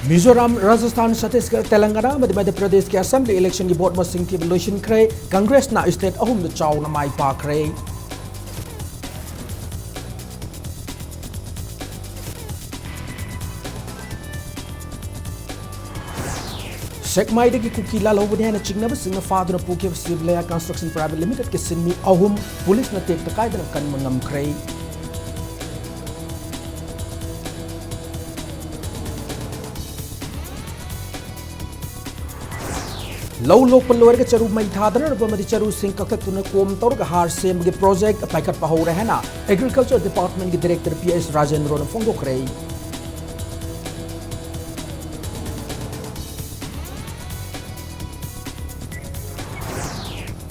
मिजोरम, राजस्थान, छत्तीसगढ़, तेलंगाना मध्य प्रदेश के assembly election की vote मसिंग की लोइसिनख्रे कांग्रेस ना स्टेट अहुम चाउना माई पाखरे सेकमाइदगी कुकी लालौबने है चिंगनब सिंह फादुना पुके सिवलया कंस्ट्रक्शन प्राइवेट लिमिटेड के सिन्मी अहुम पुलिस न टेक तकायदना कन्म ngamkhre लौ लोकपन लोरग चरु मई थादन बमदि चरु सिंह कखतुना कोम तौरग हार सेम के प्रोजेक्ट पाइखट पहौरे है ना एग्रीकल्चर डिपार्टमेंट के डायरेक्टर PS राजेंद्र ने फोंदोखरे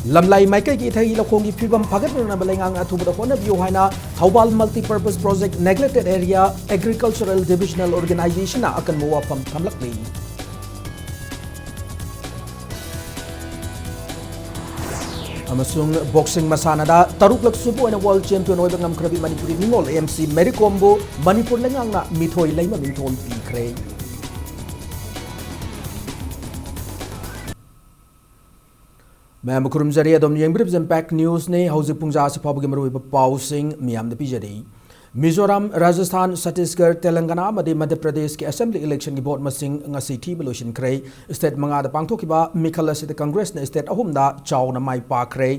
लमलाई माइकई की इथई लखोंगी फिबम फगतना बलेंगांग अथुबदा होनबियो हाइना Thoubal multipurpose project neglected area agricultural divisional organisation अकन मोवाफम थमलकली बॉक्सिंग मसानादा तरुकलक सुबु वर्ल्ड चैंपियन होइबा ngamkhrabi Manipuri Ningol MC Mary Combo Manipur lengangna mithoi leima mingthol pikhre मैं मुखरुम जरिए दम यंग्रिब इम्पैक्ट न्यूज़ ने हौजिक पुंजा से फाबगे मरुइबा पाउसिंग मियाम पिजरी मिजोरम, राजस्थान, छत्तीसगढ़, तेलंगाना मध्य प्रदेश के असेंबली इलेक्शन की वोट मसिंग ngasi थीब लोइसिनख्रे स्टेट मंगादा पांगथोकिबा मिखल असिदा कांग्रेस ने स्टेट अहुमदा चाउना माई पाखरे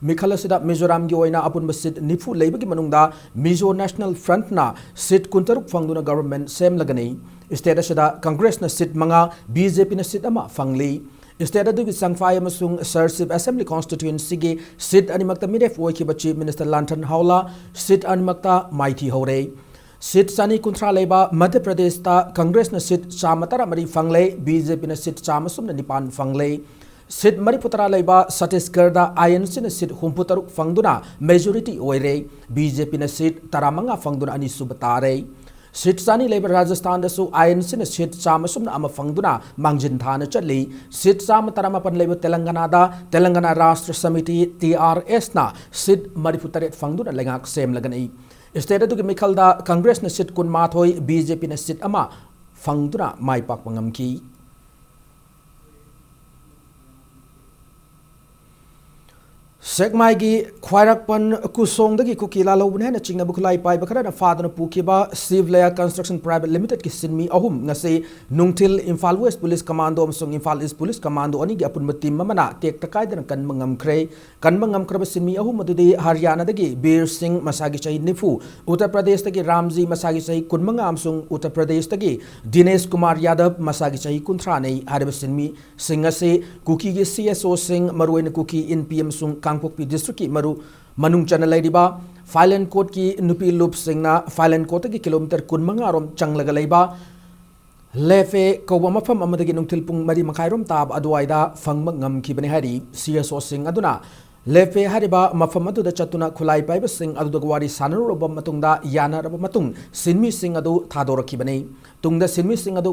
मिखल असिदा मिजोरम की ओइना अपुनबा सीट निफु लेबगी मनुंगदा मिजो नेशनल फ्रंट ना सीट कुंतरुक फंगदुना गवर्नमेंट सेम लगनी स्टेट असिदा कांग्रेस ना सीट मंगा BJP ना सीट अमा फंगली स्टेट अदुगी संगफाई अमसुंग सरसिप असेंबली कॉन्स्टिट्यूएंसी के सीट अनिमक्ता मिरेफ ओइखिबा chief minister Lalthanhawla seat अनिमक्ता माइथी हौरे सीट सानी कुंथ्रा लेबा मध्य प्रदेश ता कांग्रेस न सीट चामतरा मरी फंगले BJP न सीट चामसुम न निपान फंगले सीट मरीपुतरा लेबा छत्तीसगढ़ दा INC न सीट हुंपुतरुक फंगदुना मेजॉरिटी ओइरे BJP न सीट तरामंगा फंगदुना अनि सुबतारे सीट सानी लेबर राजस्थान दसु INC न सीट चामसुम न फंगदुना मांगजिन थाना चली सीट चाम तरामपन लेबर तेलंगाना दा तेलंगाना राष्ट्र समिति TRS ना सीट मरीपुतरे फंगदुना लेगाक सेम लगनी स्टेट अदुगी मिखल दा कांग्रेस न सीट कुनमाथोई BJP न सीट अमा फंगदुना माई पाक मंगमकी सेकमाइगी ख्वाइरकपन कुसोंदगी कुकीला लौबने है चिंगना बुखलाई पाई बखरा फादन पुखिबा सिवलया कंस्ट्रक्शन प्राइवेट लिमिटेड की सिनमी अहुम ngasi नुंगथिल इम्फाल वेस्ट पुलिस कमांडो अमसुंग इम्फाल ईस्ट पुलिस कमांडो अनि गी अपुन टीम मना टेक तकाइदन कनमंगमख्रे सिनमी अहुम मदुदी हरियाणा दगी बीर सिंह मसागी चही निफु उत्तर प्रदेश दगी रामजी मसागी चही कुनमंगा अमसुंग उत्तर प्रदेश दगी दिनेश कुमार यादव मसागी चही कुंथ्रा नै हारिबा सिनमी सिंह असे कुकी गी CSO सिंह मरुइन कुकी NPM सुंग कांगपोकपी डिस्ट्रिक्ट की मनुंग चन लेरिबा फाइलेन कोट की नुपी लूप सिंगना फाइलेन कोट की किलोमीटर कुनमंगा रोम चंगलगा लेबा लेफे कौबा मफम अमदगी नुंगथिल पुंग मरी मखाइरोम ताब अदवाइदा फंगम ngamखिबने हारी CSO सिंह अदुना लेफे हारिबा मफम अदुदा चतुना खुलाई पाइबा सिंह अदुदा वारी सानरुबा मतुंगदा यानारबा मतुंग सिनमी सिंह अदु थादोरखिबने तुंगदा सिनमी सिंह अदु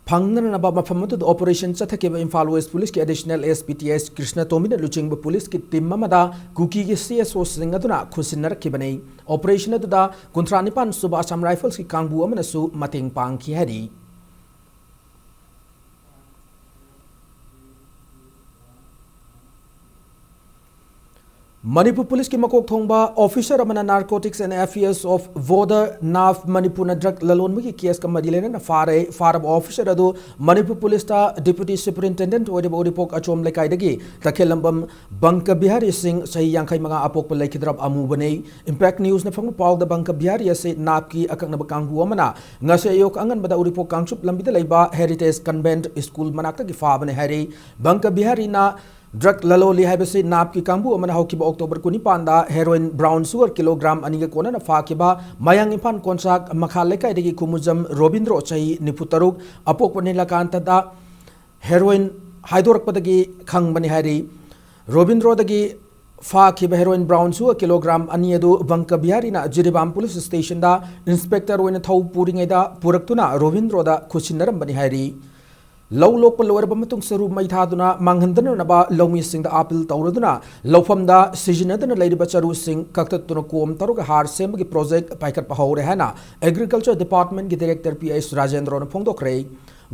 फंगननबा मफम अदुदा ऑपरेशन चथकेबा इम्फाल वेस्ट पुलिस की एडिशनल SPTS कृष्ण तोमिना लुचिंग पुलिस की टीम मदा कुकी की CSO सिंह अदुना खुसिनरखिबने ऑपरेशन अदुदा कुंथ्रानिपान सुबा असम राइफल्स की कांगबु अमनसु मतेंग पांगखि हरी मणिपुर पुलिस की मकोक थोंबा ऑफिसर अमना narcotics and affairs of border नाफ मणिपुर ड्रग ललोन की केस का मरीलेन फारब ऑफिसर अदु मणिपुर पुलिस ता डिप्यूटी सुपरिटेंडेंट ओरिबो रिपोक अचोम लेकाइदगी तखेलंबम बंक बिहारी सिंह सही यांखै मंगा अपोक लेखिद्रब अमुबने इम्पैक्ट न्यूज ने फंग पाउद बंक बिहारी असे नाप की अकंगनब कांगु अमना ngase yok angan bada uripo kangchup lambida leiba heritage convent school manakta की फाबने हरी बंक बिहारी ना ड्रग ललोली है नाप की कांबू हौकिब October 19 heroin brown sugar kilogram अनिग कोना फाकिबा मयांग इम्फान कोनसाक मखा लेकाइदगी कुमुजम रोबिंद्रो चही 93 अपोक निलकांतदा हेरोइन हाइदोरकपदगी खंगबनी हरी रोबिंद्रोदगी फाकिब हेरोइन ब्राउन सुगर किलोग्राम अनि अदु बंक बिहारीना जिरिबाम पुलिस स्टेशन दा इंस्पेक्टर ओइन थौ पुरिंगैदा पुरक्तुना रोबिंद्रोदा खुसिनरम बनी हरी ꯂꯧ ꯂꯣꯛꯄ ꯂꯣꯏꯔꯕ ꯃꯇꯨꯡ ꯁꯔꯨ ꯃꯩ ꯊꯥꯗꯨꯅ ꯃꯥꯡꯍꯟꯗꯅꯕ ꯂꯧꯃꯤꯁꯤꯡꯗ ꯑꯥꯄꯤꯜ ꯇꯧꯔꯗꯨꯅ ꯂꯧꯐꯝꯗ ꯁꯤꯖꯤꯟꯅꯗꯨꯅ ꯂꯩꯔꯤꯕ ꯆꯔꯨꯁꯤꯡ ꯀꯛꯊꯠꯇꯨꯅ ꯀꯣꯝ ꯇꯧꯔꯒ ꯍꯥꯔ ꯁꯦꯝꯕꯒꯤ ꯄ꯭ꯔꯣꯖꯦꯛ ꯄꯥꯏꯈꯠꯄ ꯍꯧꯔꯦ ꯍꯥꯏꯅ ꯑꯦꯒ꯭ꯔꯤꯀꯜꯆꯔ ꯗꯤꯄꯥꯔꯠꯃꯦꯟꯠꯀꯤ ꯗꯤꯔꯦꯛꯇꯔ ꯄꯤ.ꯑꯩꯆ. ꯔꯥꯖꯦꯟꯗ꯭ꯔꯣꯅ ꯐꯣꯡꯗꯣꯛꯈ꯭ꯔꯦ꯫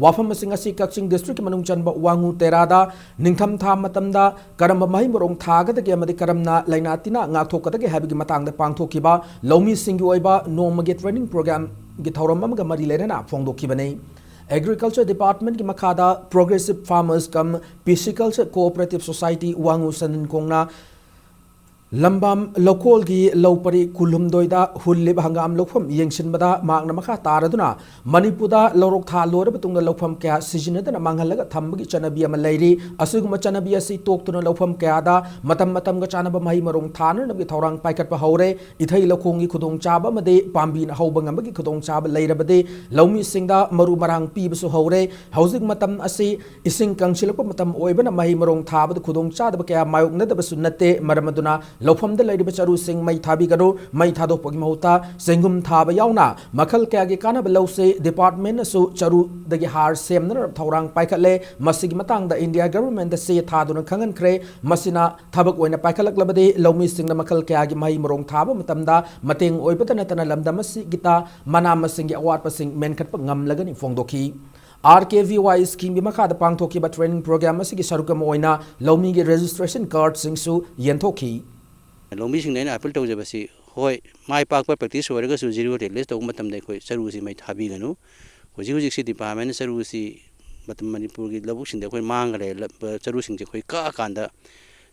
ꯋꯥꯐꯝꯁꯤꯡ ꯑꯁꯤ ꯀꯛꯆꯤꯡ ꯗꯤꯁꯇ꯭ꯔꯤꯛꯀꯤ ꯃꯅꯨꯡ ꯆꯟꯕ ꯋꯥꯡꯉꯨ ꯇꯦꯔꯥꯗ ꯅꯤꯡꯊꯝ ꯊꯥ ꯃꯇꯝꯗ ꯀꯔꯝꯕ ꯃꯍꯩ ꯃꯔꯣꯡ ꯊꯥꯒꯗꯒꯦ ꯑꯃꯗꯤ ꯀꯔꯝꯅ ꯂꯩꯅꯥ ꯇꯤꯟꯅꯥ ꯉꯥꯛꯊꯣꯛꯀꯗꯒꯦ ꯍꯥꯏꯕꯒꯤ ꯃꯇꯥꯡꯗ ꯄꯥꯡꯊꯣꯛꯈꯤꯕ ꯂꯧꯃꯤꯁꯤꯡꯒꯤ ꯑꯣꯏꯕ ꯅꯣꯡꯃꯒꯤ ꯇ꯭ꯔꯦꯅꯤꯡ ꯄ꯭ꯔꯣꯒ꯭ꯔꯥꯝꯒꯤ ꯊꯧꯔꯝ ꯑꯃꯒ ꯃꯔꯤ ꯂꯩꯅꯅ ꯐꯣꯡꯗꯣꯛꯈꯤꯕꯅꯤ꯫ एग्रीकल्चर डिपार्टमेंट की मखादा प्रोग्रेसिव फार्मर्स कम पिसिकल्चर कोऑपरेटिव सोसाइटी वांगू सननकोंगना लंबाम लौकोल की लौपरी कुलुमदोइदा हुल्लिब हंगाम लौफम येंसिनबदा मागना मखा तारदुना मणिपुरदा लौरोक था लोरब तुंगदा लौफम क्या सिजिनदना मांगहलगा थंबगी चनबी अमा लैरी असुगुम चनबी असि तोक्तुना लौफम क्यादा मतम मतमगा चानब मही मरोंग थाननबगी थौरांग पाइकटपा हौरे इथै लौखोंगी खुदोंग चाबा मदे पांबीना हौबंगमगी खुदोंग चाबा लैरबदे लौमी सिंगदा मरु मरांग पीबसु हौरे हौजिक मतम असि इसिंग कंसिलप मतम ओइबना मही मरोंग थाबद खुदोंग चादब क्या मायोगनदबसु नत्ते मरमदुना लौफमद लैरिबा चरुसिंग मई थाबिगरो मई थादोपगी महुता सेंगुम थाबा यावना मखल कयागी कानब लौसे डिपार्टमेंट सु चरु दगी हार सेमनर थौरांग पाइखले मसिगी मतंगदा इंडिया गवर्नमेंट से थादुना खंगनख्रे मसिना थबक ओइना पाइखलकलबदे लौमी सिंगना मखल कयागी मई मरोंग थाबा मतमदा मतेंग ओइबता नतना लमदमसि गिता मनामसिंगी अवाटपसिंग मेनखटपा ngamlagani फोंदोखी RKVY स्कीम की मखादा पांगथोखिबा ट्रेनिंग प्रोग्राम असि सरुकम ओइना लौमी की रजिस्ट्रेशन कार्ड सिंगसु येंथोखी लौमी सिंगना अपील तौजबसी होय माय पाकपा प्रैक्टिस होरगसु जीरो रिलीज तौ मतम दे कोई सरुसी मै थाबीगनु होजी होजी सी डिपार्टमेंट सरुसी मतम मणिपुर की लबुक सिंदे कोई मांगरे चरु सिंजे कोई का कांदा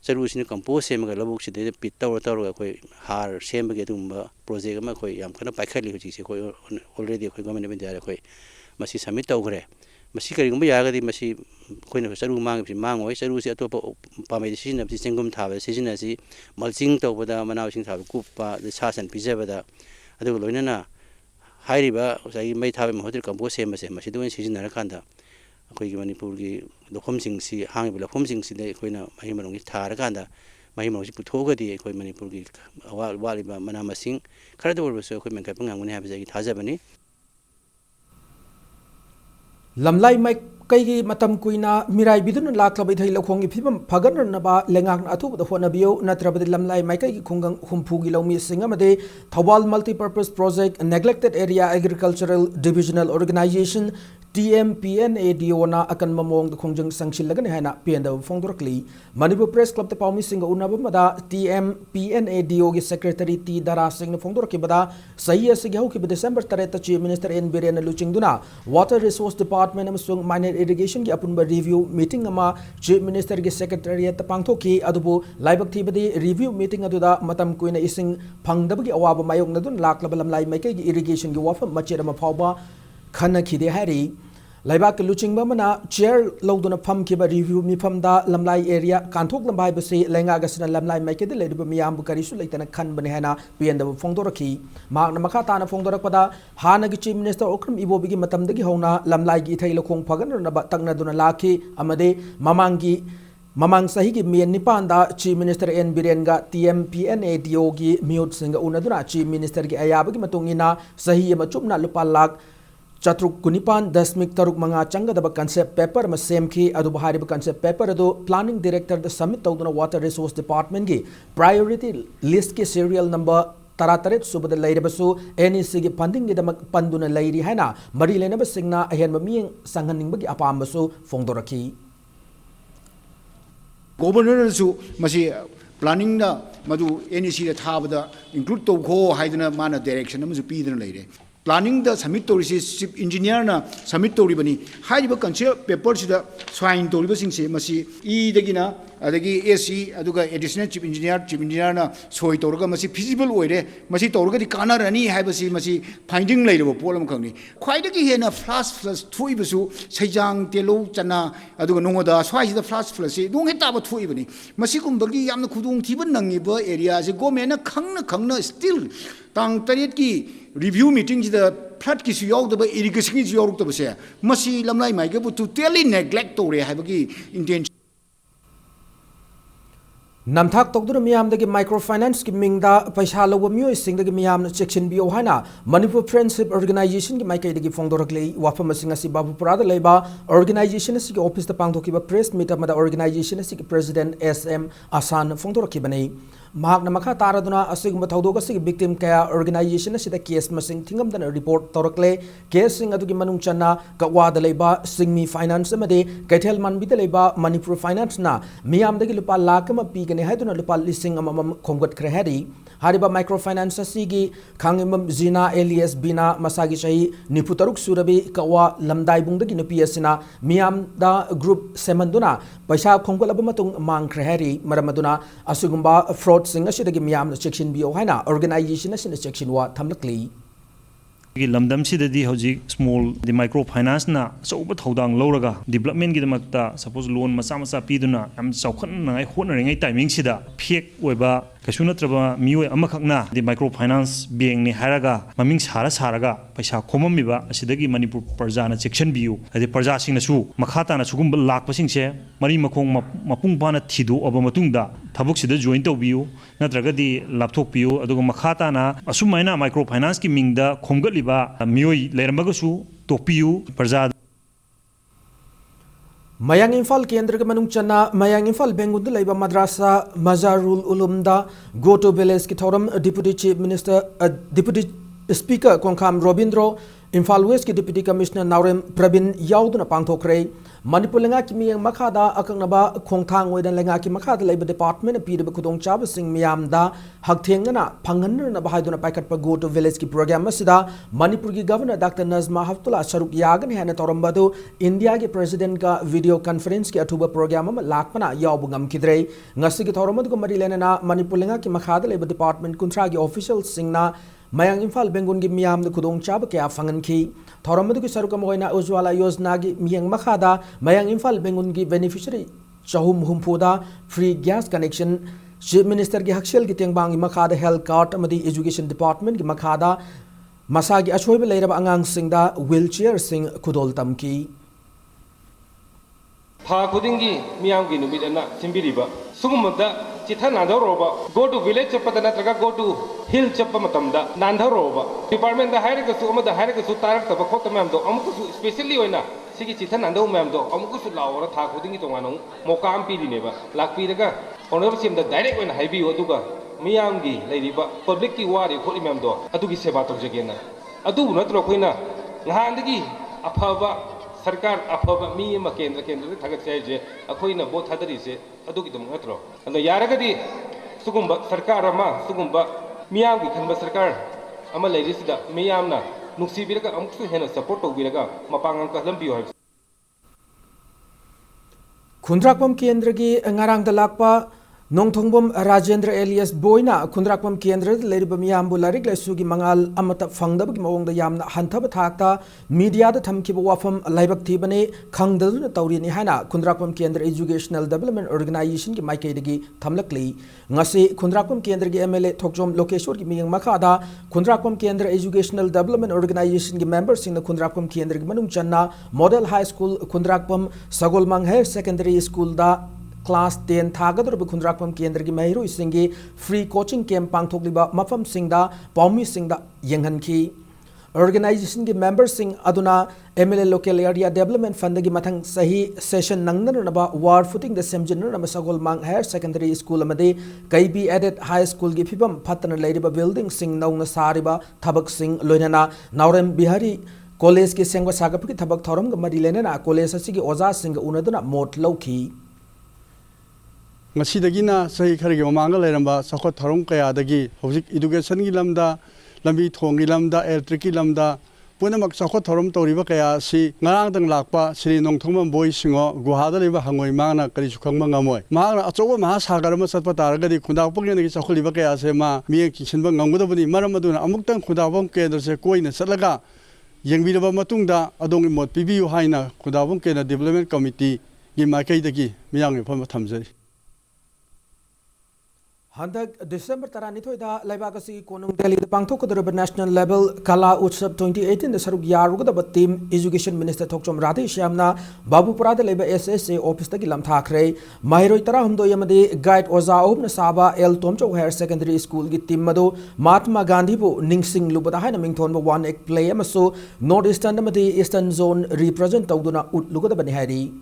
चरुसिने कंपोज सेमगा लबुक सिदे पिट तौर तौर कोई हार सेमगे दुंबा प्रोजेक्ट अमा कोई याम खना पाइखली होजी से कोई ऑलरेडी कोई गवर्नमेंट में जारे कोई मसी सबमिट तौग्रे मसी करिगुंबा यागदी मसी कोइना चरु मांग मांगोय चरु से अतोप पामे सिजनबसी चेंगुम थाबा सिजनसी मल्चिंग तौबदा मनावसिंग थाबा कुपा सासन पिजबदा अदु लोइनना हाइरिबा उसाई मै थाबे महतिर कंपोज सेमसे मसी दोइन सिजनरा कांदा अखोइगी मणिपुर की लखोमसिंगसी हांगिबा लखोमसिंगसी दे कोइना मही मरोंगी थारा कांदा मही मरोंगी पुथोगदी कोइ मणिपुर की वालिबा मनामसिंग खरद ओरबसो कोइ मेंखप ngamगने हाबजागी थाजबनी लमलाई माइ कई मतम कुइना मिराई बिदुन लाखलब इथै लखोंगी फिबम फगननबा लेंगाक अथुबद होनबियो नत्रबदि लमलाई माइ कई खुंगंग हुमफुगी लौमी सिंगमदे Thoubal multipurpose project neglected area agricultural divisional organization TMPNADO ना अकन ममोंग खोंजंग संगसिलगने हैना पेंदव फोंदोरकली मणिपुर प्रेस क्लब ते पाउमी सिंग उनबमदा TMPNADO की सेक्रेटरी टी दरा सिंग ने फोंदोरकिबदा सही असि हौकी December 3 chief minister N Biren लुचिंगदुना वाटर रिसोर्स डिपार्टमेंट अमसुंग माइनर इरिगेशन की अपुनबा रिव्यू मीटिंग अमा चीफ मिनिस्टर की सेक्रेटरीट पांगथोकी अदुबु लाइबक थीबदी रिव्यू मीटिंग अदुदा मतम कुइना इसिंग फंगदबगी अवाब मायोगनदुन लाखलब लमलाई माइकई की इरिगेशन की वाफम मचेर अमा फावबा खनखिदे हारी लाइबाक लुचिंग मना चेयर लौदुना फमखिबा रिव्यू मिफमदा लमलाई एरिया कांथोक लंबाई बसे लेंगागसना लमलाई माइकेद लेरिबा मियामबु करिसु लेतना खनबने हैना पेंदब फोंदोरखी मागना मखा ताना फोंदोरकपदा हानगी चीफ मिनिस्टर ओक्रम इबोबिगी मतमदगी हौना लमलाई की इथै लखोंग फगनरनबा तंगनदुना लाखी अमदे ममांग सही की मेन निपानदा चीफ मिनिस्टर एन बिरेनगा TMPNADO की म्यूट सिंग उनदुना चीफ मिनिस्टर की अयाबगी मतुंगिना सही अमा चुपना लुपा लाख चतुक कुनिपान दशमिक तरुक मंगा चंगदब कंसेप्ट पेपर में सेमखी अदुब हारिब कंसेप्ट पेपर अदु प्लानिंग डायरेक्टर द सबमिट तौदुना वाटर रिसोर्स डिपार्टमेंट की प्रायोरिटी लिस्ट के सीरियल नंबर 33 सुबद लैरबसु NEC की फंडिंग गिदमक पंदुना लैरी हैना मरी लेनब सिंगना अहेनब मियंग संगनिंगबगी अपामबसु फोंदोरखी गवर्नरसु मसी प्लानिंग दा मदु NEC दा थाबदा इंक्लूड तौखो हाइदना माना डायरेक्शन अमसु पीदना लैरे प्लानिंग दा सबमिट तौरिसे चीफ इंजीनियर ना सबमिट तौरिबनी हाइबा कंसेप्ट पेपर सिदा स्वाइन तौरिबसिंगसे मसी ई दगिना अदगी AC अदुगा एडिशनल चीफ इंजीनियर ना सोय तौरगा मसी फिजिबल ओइरे मसी तौरगदि कानारनी हाइबसी मसी फाइंडिंग लैरबो पोलम खंगनी ख्वाइदगी हेना फ्लस थुइबसु सैजांग तेलो चना अदुगा नोंगदा स्वाइसिदा फ्लस नोंग हेताबा थुइबनी मसी कुंबगी यामना खुदोंग थिबन नंगिबा एरिया से गवर्नमेंट खंगना स्टिल तांग तरेट की रिव्यू मीटिंग फ्लड की इरिगेशन की यौरक्तबसे मसी लमलाई माइगबु टोटली नेग्लेक्ट तौरे हाइबगी intention Namthak tokduna miyamdagi microfinance ki mingda paisa loba miyo singdagi miyamna section bio haina Manipur Friendship Organization ki maikai phongdoraklei wafam asing asi Babupurada leiba organization asi ki office ta pangthokiba press meet up mada organization asi ki president SM Asan phongdorakibani mahakna makha taraduna asigumba thodok asi victim kaya organization asi da case masing thingamdana report torakle case sing adugi manung channa kawada leiba singmi finance amade kaithel manbida leiba Manipur finance na miyamdagi lupa lakama pi haiduna lupa lising amam khomgat krehari hariba microfinance asigi khangimam zina alias bina masagi chahi niputaruk surabi kawa lamdai bungdagi nupi asina miyam da group semanduna paisa khomgat abamatung mang krehari maramaduna asugumba fraud sing asidagi miyam section bio haina organization asina section wa thamlakli lamdam sidadi hojik small the microfinance na soba thodang lawraga development gi damakta suppose loan macha macha piduna am chawkhan nangai honeringai timing sida fake oiba kasuna traba mioi amakhakna the microfinance bank ni haraga maming saraga paisa khomamiba asidagi Manipur parjana section biu adi parja singna su makhata na sugum lak pasing se mari makhong mapung bana thidu aba matungda thabuk sida join to biu natraga di lapthok biu aduga makhata na asumaina microfinance ki mingda khomgali mioi lerambagasu topiu parja Mayang Infal Kendra ke manung chana Mayang Infal Bengundu laiba madrasa Mazarul Ulumda go to village ki thoram deputy chief minister deputy speaker Kongkham Robindro Infal West ki deputy commissioner Naurem Pravin yauduna pangthokre Manipur lenga ki miyang makhada akangnaba khongthang oidan lenga ki makhada laiba department pidaba khudong chaba sing miyam da hakthengana phanganna ba haiduna paikat pa go to village ki program asida Manipur ki governor Dr Nazma Haftulla Sharuk yagan hena torambadu India ki president ka video conference ki athuba program ma lakpana yabu ngam kidrei ngasi ki thoramadu ko mari lenana Manipur lenga ki makhada laiba department kuntra ki officials singna Mayang Infal Bengun gi miyam de khudong chaba kya phangan ki thoramadu ki sarukam hoina Ujwala Yojana gi miyang makhada Mayang Infal Bengun gi beneficiary chahum humpuda free gas connection chief minister gi hakshel gi tengbang gi makhada health card amadi education department gi makhada masagi achoiba leiraba angang singda wheelchair sing khudol tamki tha khudingi miyam gi numit ana simbiriba sugumda chitha nandharoba go to village chappa natraga go to hill chappa matamda nandharoba department da haire ga su amada haire ga su tarak taba khota mam do amuku su specially oina sigi chitha nandau mam do amuku su lawra tha khudingi tongano mokam pi dineba lakpi daga honorable sim da direct oina haibi oduga miyam gi leiriba public ki wari kholi mam do adugi seba tawjagena adu natro khoina nghandagi afaba सरकार अफब मी केंद्र केंद्र थगचे अखोना boat थादरीसे नत्रो अद यारगदी सुगुंब सरकार सुगुंब मियाम की खनब सरकार मियामना नुक्सीबीरगा अमुकसु हेना support तौबीरगा मपांगम कहलंबियो है खुंद्राकपम केंद्र की ngarang dalakpa Nongthongbom Rajendra Elias Boyna Khundrakpam Kendra Leriba Miyambu Larik Lesugi Mangal Amata Fangdab Mawong the Yamna Hantaba Takta Media the Tamkiba Wafam Laibak Tibane Kangdal Taurini Hana Khundrakpam Kendra Educational Development Organization ki Maikadegi Tamlakli Ngasi Khundrakpam Kendra ki MLA Thokjom Lokeshwar ki Miyang Makada Khundrakpam Kendra Educational Development Organization ki members in the Khundrakpam Kendra ki Manung Channa Model High School Khundrakpam Sagolmang Higher Secondary School da Class 10 Thagador Khundrakpam Kendra ki Mahiru Singi free coaching camp pangthokliba mafam singda paumi singda yenghanki organization ki members sing aduna MLA local area development fund ki mathang sahi session nangnanaba war footing the semjinna nama Sagolmang Higher Secondary School amade kaibi added high school ki phibam phatana leiriba building sing nauna sariba thabak sing loinana Naurem Bihari college ki sengwa sagap ki thabak thoram ga mari lenana college asigi oja sing unaduna mot lawki ngasidigina sahi khari mamanga leramba sakho tharong kaya dagi hojik education gi lamda lambi thong gi lamda electric gi lamda punamak sakho tharom toriba kaya si ngarang dang lakpa sri nongthongmam boy singo guhada leba hangoi mangna kari sukhang mangamoi mangna achoba ma sagar ma satpa taragadi khundapong gi sakho liba kaya se ma mi ki sinba ngamgodabani maramaduna amuktang khundapong kendra se koina satlaga yengbiraba matungda adongi mot pibiu haina khundapong kendra development committee gi makai dagi miyang pham thamjari Handak December Taranitoida Labagasi Konung Delhi the Pangtoko National Level Kala Utsap 2018 the Saruk Yaruga team Education Minister Tokchom Radhe Shamna Babu Prada Leba SSA Office the Gilam Thakre Mahiro Tarahumdo Yamade Guide Oza Obna Saba El Tomcho Higher Secondary School Git Timado Mahatma Gandhi Bu Ningsing Lubata Mington one egg play Amaso Northeastern Namade Eastern Zone represent Toduna Ut Luga the Banihari.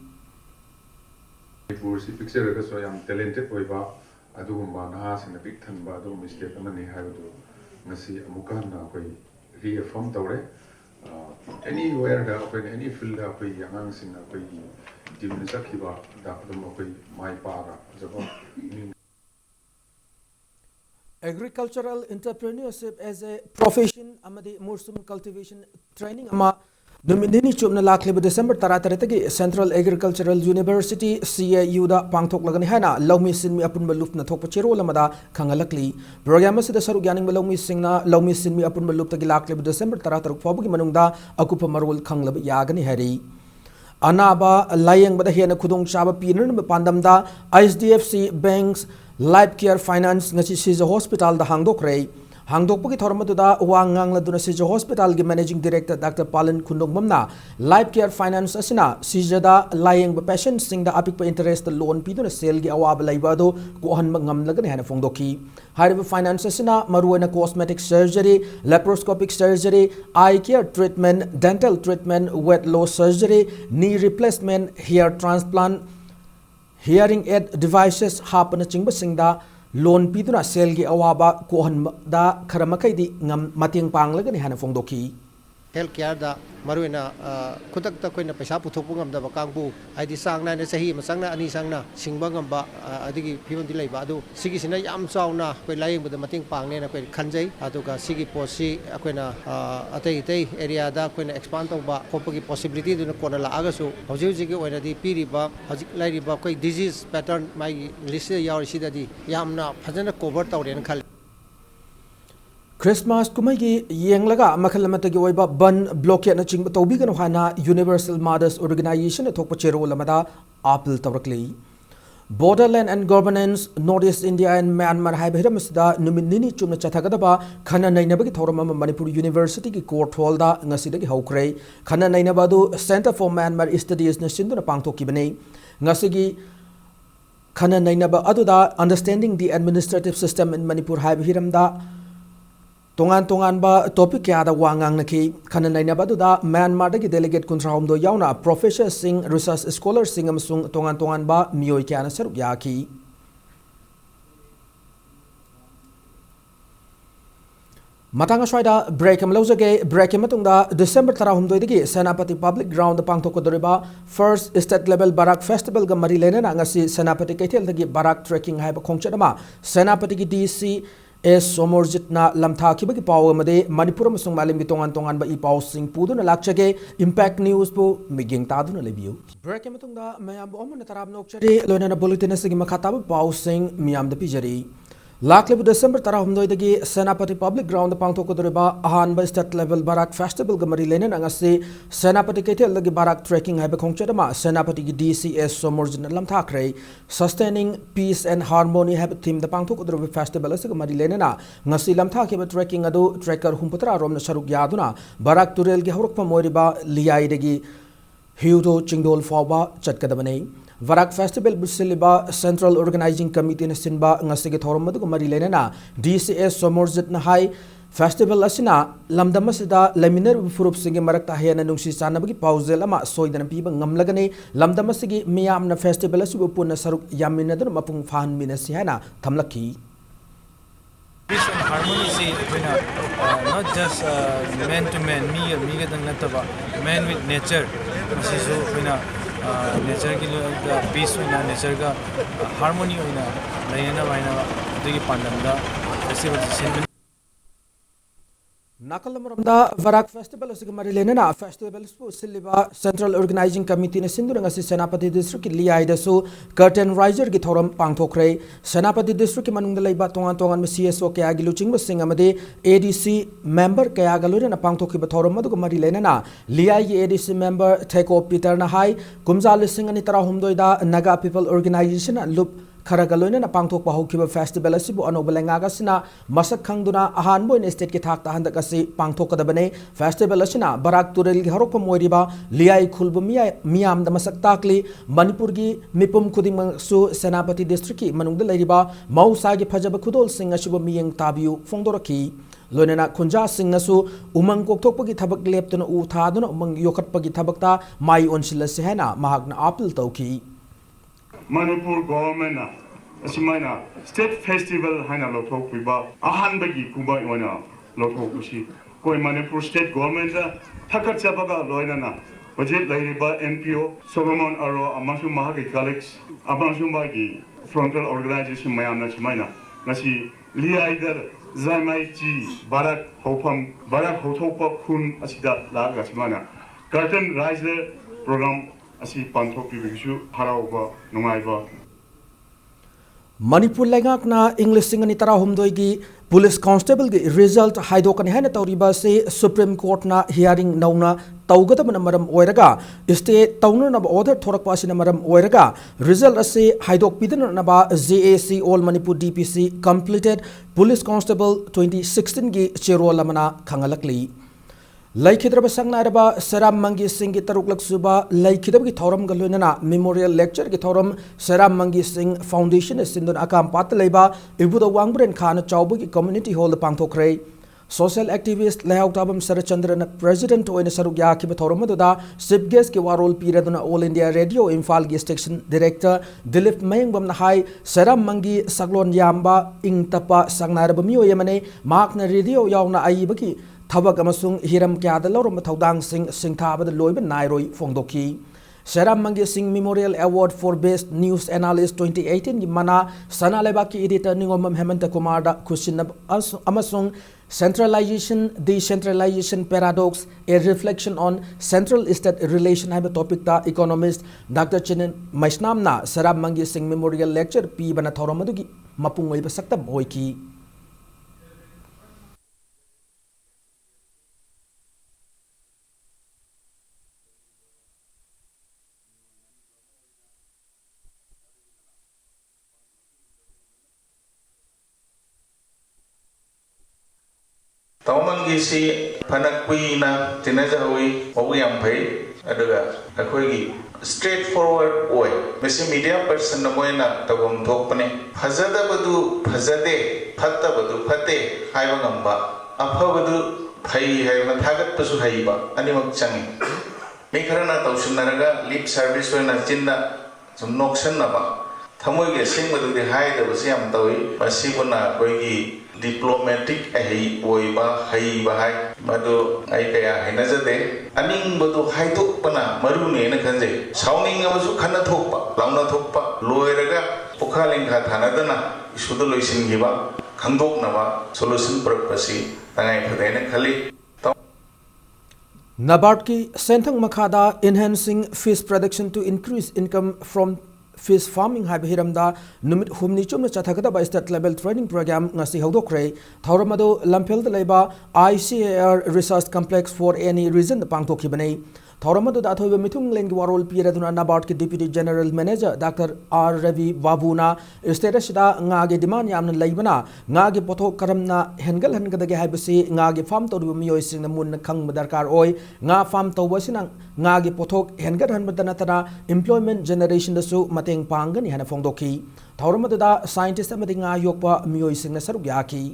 Manipur si picture ka so yam talented oiba adugumba na sing big thanba adu mistake amani haibadu ngasi amuka na koi reaffirm tawre anywhere da koi any field da koi yangang sing na koi dimni sakhiba da adum koi mai para jabo Agricultural entrepreneurship as a profession amadi mursum cultivation training ama Numidini Chumna Lakli December Tarataraki Central Agricultural University CAU da Pangtok Lagani Hana Lomi Sin Mi Apun Balup na Tokpachero Lamada Kangalakli Programas the Saruganing Lomi Singna Lomi Sin Mi Apun Balup Takilakli December Tarataruk Fobuki Manunda Akupa Marul Kanglab Yagani Hari Anaba Layang Badahena Kudong Shaba Pinan Pandamda ISDFC Banks Life Care Finance Nachi Siza Hospital the Hangdok Ray Hangdokpagi Thormatuda Wangang Laduna Sijo Hospital gi Managing Director Dr. Palan Kundong Mamna Life Care Finance Asina Sijada Lying Passion Sing the Apik Interest loan Piduna Sale gi Awab Laibado Gohan Mangam Lagan Hana Fongdoki Haribu Finance Asina Maruana Cosmetic Surgery Laparoscopic Surgery Eye Care Treatment Dental Treatment Weight Loss Surgery Knee Replacement Hair Transplant Hearing Aid Devices Hapana Chingba Singda Loan Piduna Selgi Awaba Kohan da Karamakai ngam Mating Pang Lagani Hana Fongdoki. Healthcare da Maruina Kutak the Queen of Pesaputopungam the Bakambu, I disang na Sahi, Masanga Ani Sangna, Singbangamba, Adigi Pivan Delay Badu, Sigisina Yam Sauna, we lying with the Mating Pang and a Kanjay, Atuka Sigi Posi, Aquena Ate area da Queen expand of Kopaki possibility to the Konala Agasu, Hosiki when the Piriba, Ladiba, quite disease pattern, my Lisa Yarishida, Yamna, Pazana covert out in Kal. Christmas Kumagi Yanglaga Makalamata Oiba Bun Blockade na Ching Tobigan Hana Universal Mothers Organization at Tokpachero Lamada Apple Tawakli Borderland and Governance Northeast India and Myanmar Haibahiramsda Numinini Chumna Chatagadaba Kana Nainabaki Torama Manipur University ki court holda Ngasidaki Hokre Kana Nainabadu Center for Myanmar Studies Nasinduna Pangto Kibane Ngasigi Kana Nainaba Aduda Understanding the Administrative System in Manipur Haibahiramda Tongan ba topic kaya da wangang naki kanan na ba da Myanmar da delegate kuntrahom do yauna professor sing research scholar sing amsung tongan ba miyoy kaya na saruk yaki Matanga Shwaida break am lozage break am da December tarahum do digi Senapati Public Ground the Pangtoko doriba first state level barak festival ga marilena na ngasi Senapati Kaitel dagi barak trekking haiba khongchadama Senapati ki DC Es Somorjit na lamtha ki bagi paw amade Manipur amasung malim gi tongan ba ipaw sing pudu na lakchage Impact News po miging tadu na lebiu break amatung da mayam bo amon tarab nok chari loina na bulletin na sigi makata paw sing miyam da pijari Lakli December tarahum dagi Senapati Public Ground the Pangtoko doriba ahan ba state level barak festival ga marilena na ngasi Senapati Kaitel dagi barak trekking haiba khongchadama Senapati gi DCS Somorjit na lamtha kre sustaining peace and harmony have theme the Pangtoko doriba festival asig marilena na ngasi lamtha ke trekking adu trekker humpatra rom na saruk yaduna barak turel gi horokpa moiriba liyai dagi Hiudo Chingdol Fawba Chatkadabane Varak Festival Busiliba Central Organizing Committee na Sinba Ngasigi Thoromadu Marilena na DCS Somorjit na High Festival Asina Lamdamasida Laminer Furup Sigi Marakta Hena Nungsi Sanabagi Pauzel Ama Soidan Piba Ngamlagane Lamdamasigi Miam na Festival Asupuna Saruk Yaminadur Mapung Fan Minasihana Tamlaki Peace and harmony say not just man to man, me man with nature. Nature ki peace nature ka harmony layana vaina digi pandamda festival Nakalamramda Varak Festival asig marilena festivals po siliba Central Organizing Committee na sindurang asi Senapati District liyai da so curtain riser gi thoram pangthokre Senapati District manung laiba tongan ma CSO kaya giluching ba sing amade ADC member kaya galure na pangthokki ba thoram madu marilena na liyai gi ADC member Theko Peter na hai kumjal sing ani tara humdoi da Naga People Organization lup खरगा लोइना पांगथोक पाहोखिबा festival असिबु अनोबा लेंगागा सिना मसक खंगदुना अहान बोइन स्टेट के थाक हंदक असि पांगथोकदबने फेस्टिवल असिना बराक तुरेल की हरोप मोइरिबा लियाई खुलबु मियाम द मसक ताकली मणिपुर की मिपुम खुदिमसु सेनापति डिस्ट्रिक्ट की मनुंगद लेरिबा मौसा की फजब खुदोल सिंह असिबु मियंग ताबियु फोंदोरकी लोनेना खुंजा सिंगनसु उमंग कोक्थोकपगी थबक लेप्तुना उ थादुना उमंग योखटपगी थबकता माई ओनसिलसे हैना महाकना appeal तौकी Manipur government na asimaina state festival haina lothok piba ahan bagi kuba wana lothok kusi koi Manipur state government da thakat chabaga loina na budget lairiba NPO Solomon aro amashu mahagi colleagues amashu bagi frontal organization mayamna simaina ngasi liaider zaimai chi barak hothokpa khun asida laga simana curtain riser program asi panthok bisu harauba nungaiba Manipur लेगाकना English सिंगनी तरा हुमदोई की police constable की result हाइदोकन है तौरीबा से सुप्रीम कोर्ट ना हियरिंग नौना तौगदबन मरम ओइरगा स्टे तौननब ऑर्डर थोरकपा असिना मरम ओइरगा रिजल्ट असे हाइदोक पिदननबा JAC all Manipur DPC completed police constable 2016 की चेरोल लमना खंगलकली लैखिद्रब संगनारबा सराम मंगी सिंह की तरुकलक सुबा लैखिद्रब की थौरम गलोइना मेमोरियल लेक्चर की थौरम सराम मंगी सिंह फाउंडेशन सिंधुन अकाम पात लेबा इबुद वांगब्रेन खान चौबु की कम्युनिटी हॉल पांगथोखरे social activist Laihoutabam Sarchandran president ओइन सरुक याखिब थौरमदुदा चीफ गेस्ट की वारोल पीरदुना ऑल इंडिया रेडियो इम्फाल की स्टेशन डायरेक्टर दिलीप मयंगबम हाई सराम मंगी सगलोन याम्बा इंग तपा संगनारब मियोयमने माकना रेडियो यावना आइबकी थबक अमसुंग हिरम क्यादा लौरम थौदांग सिंह सिंथाबद लोइब नायरोई फोंदोकी Saram Mangi Singh memorial award for best news analyst 2018 की मना सना लेबा की एडिटर निगोमम हेमंत कुमार दा खुशिनब अमसुंग centralisation decentralisation paradox a reflection on central state relation है टॉपिक ता इकोनॉमिस्ट डॉक्टर चिनन मैसनामना सराम मंगी सिंह मेमोरियल लेक्चर पीबना थौरमदुगी मपुंग ओइब सक्तम होइकी तौमंगी सी फनक कुईना तिनजहुई मबु याम फई अदुगा अखोगी स्ट्रेट फॉरवर्ड ओय मेसी मीडिया पर्सन नमोयना तगम थोकपने फजदबदु फजदे फत्तबदु फते हाइबा गंबा अफबदु फई हाइबा थागतपसु हाइबा अनिमक चंगी मेखरना तौसनरगा लिप सर्विस होना चिन्ना सुम नोक्सनबा थमोगे सिंगबदुदि हाइदबसि याम तौई मसिबुना कोइगी डिप्लोमेटिक अही ओइबा हईबा हाय मदु आई कया हैनजदे अनिंग बदु हाइथोकपना मरुने न खंजे साउनिंग अमसु खन्न थोकपा लाउना थोकपा लोयरगा पुखालिंखा थानदना इसुदु लोइसिनगिबा खंदोकनबा सोल्यूशन परपसी तंगाई फदेन खली नाबार्ड की सेंथंग मखादा enhancing fish production to increase income from fish farming है हिरमदा नुमित हुमनी चुम चथगदब state level training programme ngasi हौदोखरे थौरमदो लंफेल लेबा ICAR research complex for any region पांगथोखिबने थौरमदो दाथोइब मिथुंग लेंगी वारोल पीरदुना नाबार्ड की deputy general manager doctor R Ravi बाबूना स्टेटसदा ngaगे डिमांड यामन लेबना ngaगे पोथो करमना हेंगल हनगदगे हाइबसी ngaगे फार्म तोरबु मियोइसिंग मुन खंग दरकार ओय nga फार्म तौबसिना ngaगे पोथोक हेंगल हनबदनतना एम्प्लॉयमेंट जनरेशन दसु मतेंग पांगनी हना फोंदोखी थौरमददा साइंटिस्ट अमदि nga योकपा मियोइसिंग सरु याकी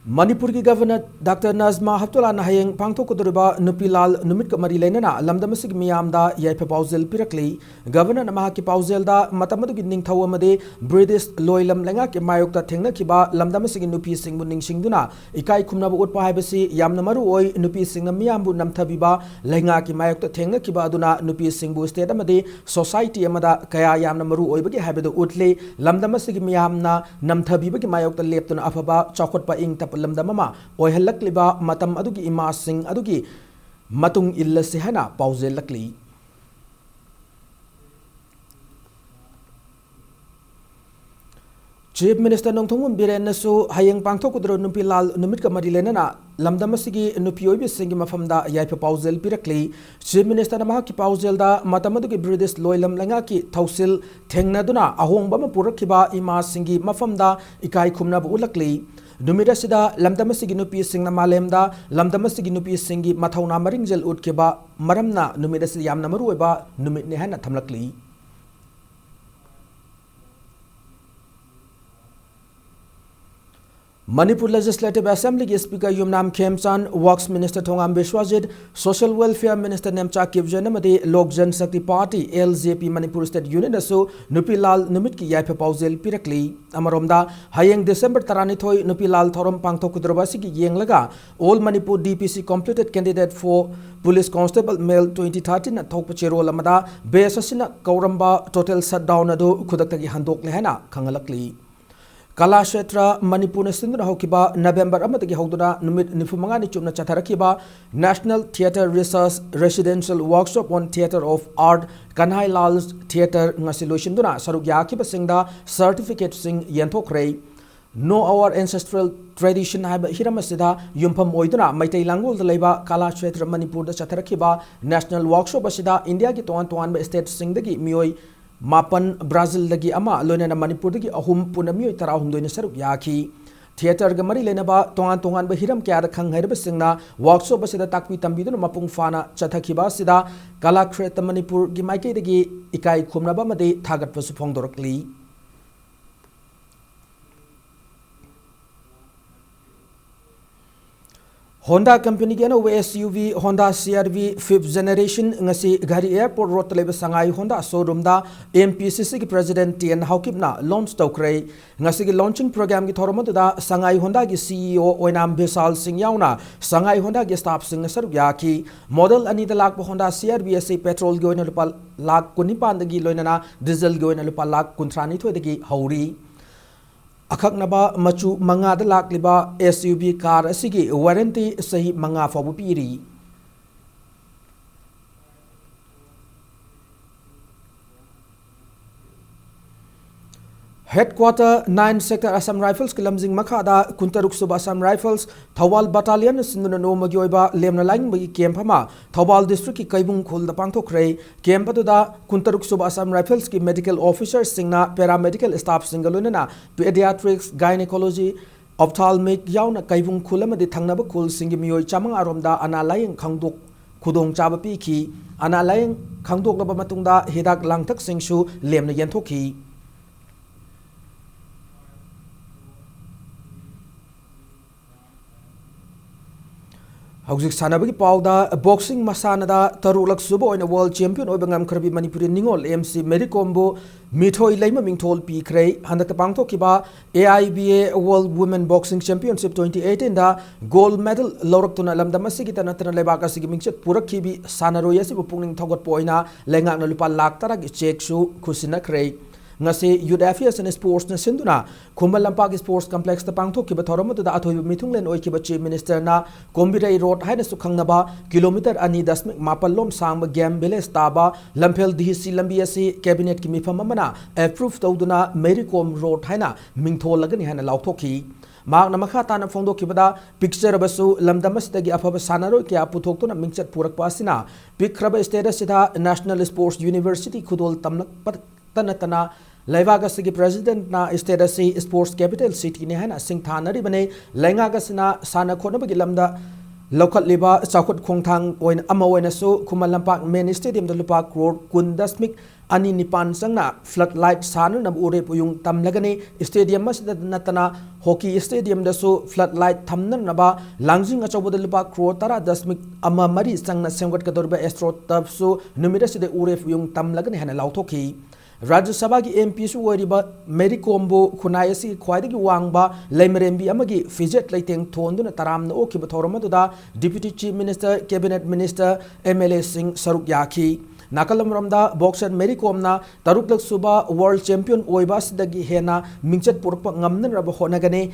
मणिपुर की गवर्नर डॉक्टर नजमा हफ्तुल्ला हयेंग पांगथोकदुरबा नुपीलाल नुमित कमरी लेना लमदमसिग मियामदा याइफ पाउजेल पिरकली गवर्नर महा की पाउजेलदा मतमदुगी निंगथौ अमदे ब्रिटिश लोइलम लेंगा के मायोक्ता थेंगनखिबा लमदमसिग नुपी सिंगबु निंगसिंगदुना इकाई खुमनब उटपा हाइबसी यामना मरु ओय नुपी सिंगना मियामबु नमथबिबा लेंगा की मायोक्ता थेंगनखिबा अदुना नुपी सिंगबु स्टेट अमदे सोसाइटी अमदा कया यामना मरु ओयबगे हाइबदु उटले लमदमसिग मियामना नमथबिबगे मायोक्ता लेप्तुना अफबा चौखटपा इंग लमदममा ओहलकलिबा मतम अदुगी इमासिंग अदुगी मतुंग इल्लसे हना पाउजेलकली Chief Minister Nongthongmun Biren nasu hayeng pangthokudro nupi lal numit ka mari lenana lamdamasigi nupi oibi singi mafamda yaipa pauzel pirakli Chief Minister nama ki pauzel da matamadu ki British loilam langa ki thausil thengnaduna ahongba ma purakhiba ima singi mafamda ikai khumna bu ulakli numida sida lamdamasigi nupi singna malemda lamdamasigi nupi singi mathauna maringjel utkiba maramna numida sida yamna maru oiba numit ne hana thamlakli Manipur Legislative Assembly ki Speaker Yumnam Khemchan, Works Minister Thongam Bishwajit, Social Welfare Minister Nemcha Kipjan amadi Lok Jan Shakti Party LJP Manipur State Union asu Nupilal numit ki yaipa pauzel pirakli amaromda hayeng December 12 Nupilal thorom pangthokudrobasi ki yenglaga All Manipur DPC completed candidate for Police Constable Male 2013 na thokpachero lamada besasina kauramba total shutdown adu khudaktagi handok lehana khangalakli Kala Kshetra Manipur na sinduna hokiba November amatagi hogduna numit nifumanga ni chumna chatharakiba National Theatre Research Residential Workshop on Theatre of Art Kanhai Lal's Theatre ngasilushinduna saruk yakiba singda certificate sing yenthokre Know Our Ancestral Tradition haiba hiramasida yumpam oiduna maitai langol da leiba Kala Kshetra Manipur da chatharakiba National Workshop asida India ki toan ba state singdagi mioi Mapan Brazil lagi ama loina Manipur dagi ahum punami tarahum doina saruk yaki theater ga mari lena ba tongan ba hiram kya da khang hair ba singna workshop sida takpi tambi dun mapung fana chathaki sida Kala Kshetra Manipur gi maike dagi ikai khumna ba made thagat pasu phongdorakli Honda company ke na SUV Honda CR-V 5th generation ngasi gari airport road leba sangai Honda showroom da MPCC ki president Tian Haukip na launch tawkre ngasi ki launching program ki thoromot da sangai Honda ki CEO Oinam Besal Singh yauna sangai Honda ki staff sing saruk yaki model ani da lak Honda CR-V ase petrol gi oina lupa lak kunipan dagi loinana diesel gi oina lupa lak kuntrani thoi dagi hauri Akaknaba machu manga da lakliba SUV car asigi warranty sahi manga fabu piri Headquarter 9 Sector Assam Rifles kilamjing makhada kuntaruk suba Assam Rifles Thawal Battalion sinduna no magyoiba lemna laing bagi camp hama Thawal district ki kaibung khul da pangthokre camp da kuntaruk suba Assam Rifles ki medical officers singna paramedical staff singalunana pediatrics gynecology ophthalmic yauna kaibung khul amadi thangnaba khul singi mioi chamang aromda ana laing khangdok khudong chaba pi ki ana laing khangdok laba matungda hidak langthak singsu lemna yenthokhi Hauzik sanabagi pauda boxing masanada tarulak subo oina world champion oibangam khrabi Manipuri ningol MC Mericombo mithoi laima mingthol pi khrei handakta pangtho kiba AIBA World Women Boxing Championship 2018 da gold medal lawraktuna lamdamasi ki tanatana lebaka sigi mingchet purakhibi sanaroi asi pungning thogot poina lenga na lupa lakh tara gi check su khusina khrei ngase Youth Affairs and Sports na sinduna Khumbal Lampak Sports Complex ta pangthok ki bathoram da athoi mithunglen oi ki Chief Minister na Kombirai Road haina sukhangnaba kilometer ani dasmik mapallom sangba game village taba Lamphel DHC lambi asi cabinet ki mifam amana approve tawduna Mericom Road haina mingthol lagani haina lauthokhi Mak namakha tana phongdo kibada picture basu lamdamas dagi afaba sanaro kya puthokto na mingchat purak pasina pikraba status sida National Sports University khudol tamlak tanatana Laivaga sigi president na status sports capital city ne hana singthanari bane lengaga sina sana khona bagi lamda local liba chakot khongthang oin ama oina so Khumalampak main stadium da lupa crore kundasmik ani nipan sangna floodlight sana na ure puyung tamlagani stadium masda natana hockey stadium da so floodlight thamna naba langjing achobo da lupa crore tara dasmik ama mari sangna semgat ka dorba astro tab so numira side ure puyung tamlagani hana lauthokhi Rajya Sabha ki MP su wariba Mericombo khunai asi khwaidagi wangba laimerembi amagi fijet laiteng thonduna taramna okiba thoramadda Deputy Chief Minister Cabinet Minister MLA Singh saruk yakhi Nakalamramda boxer Mericomna taruklak suba world champion oiba sidagi hena mingchat purpa ngamnan raba honagane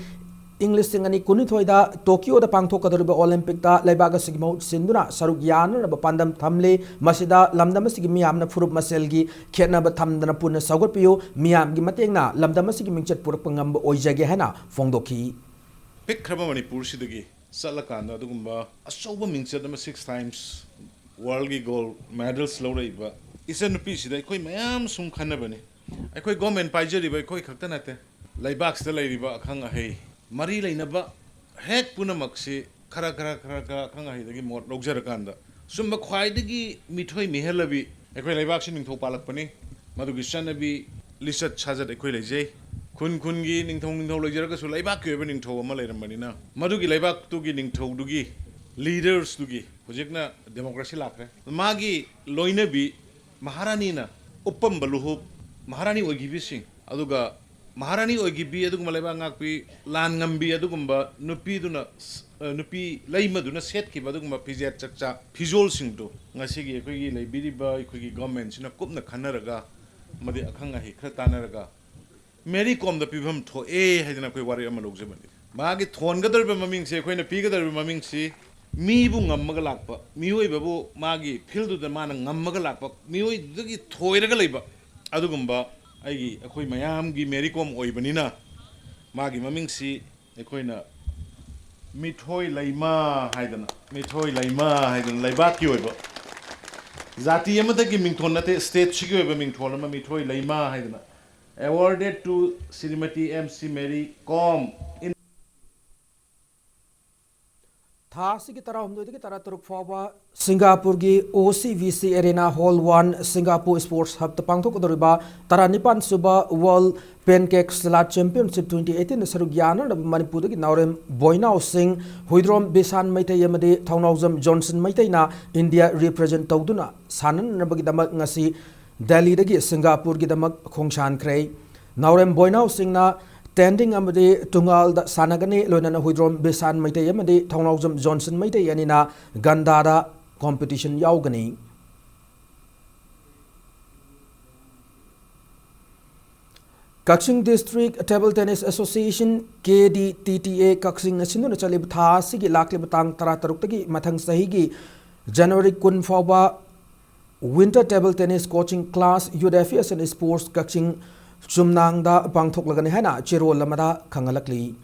English singani kunithoida Tokyo da pangthokadoriba Olympic da leibaga sigmo sinduna saruk yana ba pandam thamle masida lamdam sigi miyamna furup maselgi khena ba thamdana punna sagorpiyo miyam gi matengna lamdam sigi mingchat purak pangam oijage hana fongdoki pick kraba Manipur sidagi salakanda adugumba asoba mingchat ama 6 times world gi gold medals lawraiba isen nupi sida koi mayam sum khanabani akoi government paijari ba koi khakta nate laibak sta lairiba khanga hei mari lainaba hek punamaksi khara khanga hei dagi mot logjarakanda sumba khwaidagi mithoi mihelabi akoi laibak sin ningthau palakpani madugi sanabi lisat chajat akoi lejai kun gi ningthau lojaraga su laibak ke ba ningthau ama lairambani na madugi laibak tu gi ningthau dugi leaders dugi hojekna democracy lakre magi loinabi maharani na uppam baluhu maharani ogibi sing aduga maharani ogibi aduguma laiba ngakpi lan ngambi adugumba nupi duna nupi laima duna set ki baduguma pizet chakcha phizol singdo ngasi gi ekoi gi laibiri ba ekoi gi government sina kupna khanaraga madi akhanga hi khra tanaraga meri kom da pibam tho e haidina koi wari ama logjabani magi thon gadar ba maming se ekoi na pi gadar ba maming si mi bu ngammaga lakpa mi oi babu magi field du da mana ngammaga lakpa mi oi dugi thoiraga leiba adugumba aigi akoi mayam gi meri kom oibanina magi maming si ekoi na mithoi laima haidana laibak ki oiba zati amada gi mingthon nate state chi gi oiba mingthon ama mithoi laima haidana awarded to Srimati MC Mary Com in Thasigi tara humdoi tara turuk fawa Singapore gi OCVC Arena Hall 1 Singapore Sports Hub ta pangthokadoriba tara nipan suba World Pancake Salad Championship 2018 na saruk yana na Manipur gi Naurem Boinau Singh Huidrom Bisan Maitai amade Thaunauzam Johnson Maitai na India represent tawduna sanan na bagi damak ngasi Delhi dagi Singapore gi damak khongshan krei Naurem Boinau Singh na Tending amade tungal da sanagane loinana Huidrom Bisan Maitai amade Thaunauzam Johnson Maitai anina Gandara competition yaugani Kaksing District Table Tennis Association KDTTA Kaksing Nasinu na chalib tha sigi laklib tang tara taruktagi mathang sahigi January kun fawba Winter Table Tennis Coaching Class Youth Affairs and Sports Kaksing Chumnang da pangthok lagani hana chiro lamada khangalakli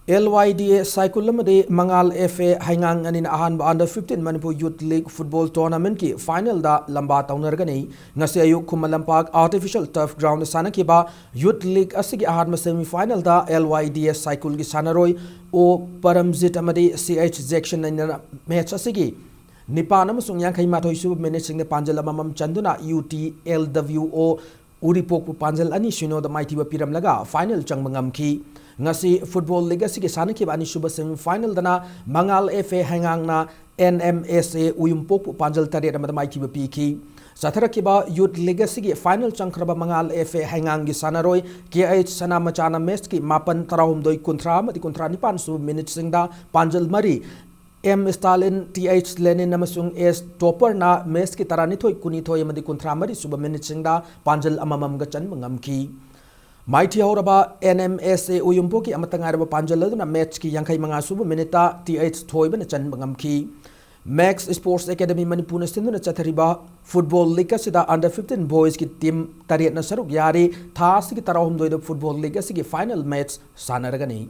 LYDA cycle lamade Mangal FA Haingang anin ahan ba under 15 Manipur Youth League Football Tournament ki final da lamba taunargani ngasi ayuk kumalampak artificial turf ground sanaki ba Youth League asigi ahan ma semi final da LYDA cycle ki sanaroi o paramjit amade CH Jackson na match asigi Nipan amasung yang kay matoy sub minute sing panjal amam chanduna UTLWO Uripok panjal ani sino da mighty ba piram laga final chang mangamki ngasi football league asigi sanaki ba ani suba semi final dana Mangal FA hangang na NMSA uyumpok panjal tare da mighty ba piki Sathara ba youth league asigi final chang khraba Mangal FA hangang gi sanaroi KH sana machana match ki mapan tarahum doi kontra mati kontra ni pan sub minute sing da panjal mari M Stalin TH Lenin namasung S Topper na mes ki tarani thoi kuni thoi amadi kontra mari suba minute singda panjal amamam ga chan mangamki Mighty Horaba NMSA uyumpoki amatangaraba panjal na match ki yankai manga suba minute TH thoi ban chan mangamki Max Sports Academy Manipur stindu na chathariba football league sida under 15 boys ki team tariat na saruk yari tha sigi tarahum doi football league sigi final match sanaragani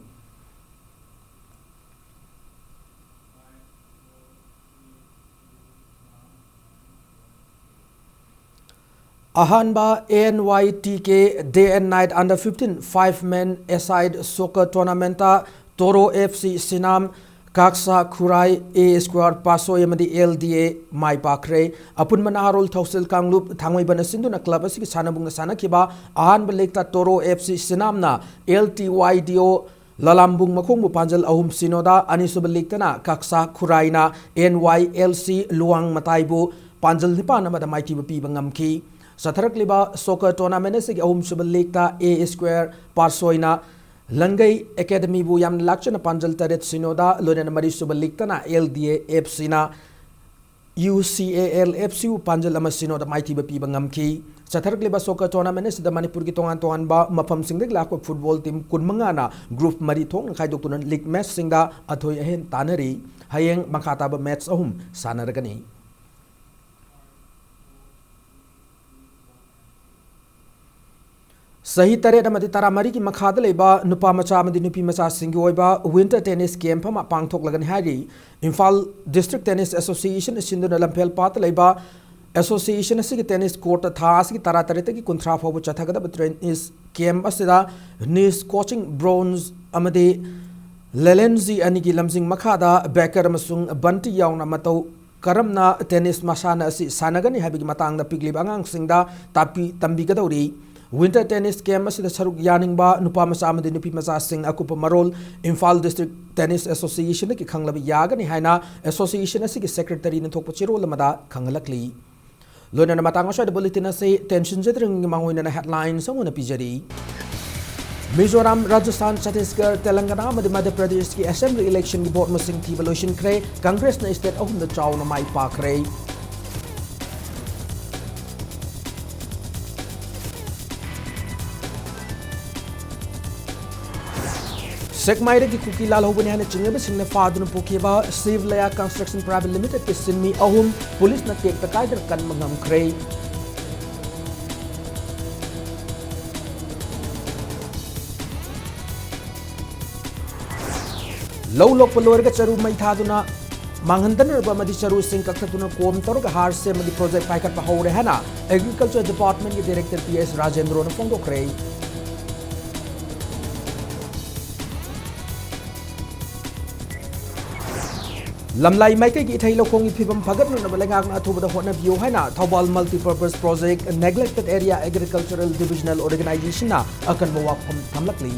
Ahanba ANYTK Day and Night Under 15 5-man aside soccer tournament Toro FC Sinam Kaksa Kurai A Square Paso Yamadi LDA Mai Pakre Apun Manaharol Tausil Kanglup Thangwai Banasinduna Club Asiki Sanabung Sanakiba Ahanba Lekta Toro FC Sinamna LTYDO Lalambung Makung Panjal Ahum Sinoda Anisub Lektana Kaksa Kuraina NYLC Luang Mataibu Panjal Nipana Mada Mighty Pi Bangamki Satharak liba soccer tournament se ahum subal league ta A Square Parsoina Langai Academy bu yam lakchana panjal taret sinoda lonen mari subal league ta na LDA FC na UCAL FC panjal ama sinoda mighty ba pi bangam ki चथरक्लिबा सोकर tournament सिदा मणिपुर की तोंगान तोंगानबा मफमसिंगदगी लाखो football team कुनमंगाना group मरी थोंग खाइदोक्तुना league match सिंगदा अथोय अहेन तानरी हयेंग मखाताब match अहुम सानरगनी सही तरेट तरा मरी की मखाद लेबा नुपा मचा नुपी मचा सिंगोइबा विंटर टेनिस कैंप अमा पांगथोकलगन हारी इम्फाल डिस्ट्रिक्ट टेनिस एसोसिएशन सिंधुना लंफेल पात लेबा एसोसिएशन असि टेनिस कोर्ट था असि तरा तरेत की कुंथ्रा फाव चथगदब टेनिस कैंप असिदा निस कोचिंग ब्रोंज अमदे लेलेंजी अनि की लमजिंग मखादा बेकर अमसुंग बंटी याउना मतौ करमना टेनिस मसाना असि सानगनी हाबिगी मतंगदा पिगलिब अंगांगसिंगदा तापी तंबिगदौरी विंटर टेनिस कैंप असिदा सरुक यानिंगबा नुपा मचा अमदे नुपी मचा सिंग अकुप मरोल इम्फाल डिस्ट्रिक्ट टेनिस एसोसिएशन की खंगलब यागनी हाइना एसोसिएशन असि सेक्रेटरी नथोप चिरोल मदा खंगलकली लोनना मतंग अशद बुलेटिन से टेंशन जद्रिंग मांगोइना हेडलाइन संगुना पिजरी मिजोरम राजस्थान छत्तीसगढ़ तेलंगाना मध्य प्रदेश की असेंबली इलेक्शन की वोट मसिंग थीब लोइसिनख्रे कांग्रेस ने स्टेट अहुम चाउना माई पाखरे सेकमाइर की कुकी लाल होबने हने चिंगब सिंगने फादन पोकेबा सिवलया कंस्ट्रक्शन प्राइवेट लिमिटेड के सिनमी अहुम पुलिस न केक तकाइदर कन मंगमख्रे लौ लोक लोरग चरु मई थादुना मांगहंदनरबा मदि चरु सिंग कक्थतुना कोम तोरग हार से मदि प्रोजेक्ट पाइकट पहौरे हना एग्रीकल्चर डिपार्टमेंट के डायरेक्टर पीएस राजेंद्रो ने फोंदोखरे लमलाई माइकई की इथै लखोंगी फिबम फगतनब लेंगाकना अथुबदा होटनबियो हाइना Thoubal multipurpose project neglected area agricultural divisional organisation अकन वाफम थमलकली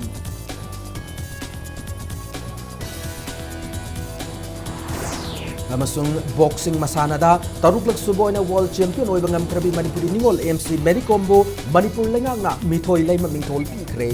बॉक्सिंग मसानादा तरुकलक सुबोइना वर्ल्ड चैंपियन होइबा ngamkrabi Manipuri Ningol MC Mary Combo Manipur lengaakna mithoi leima mingthol pikhre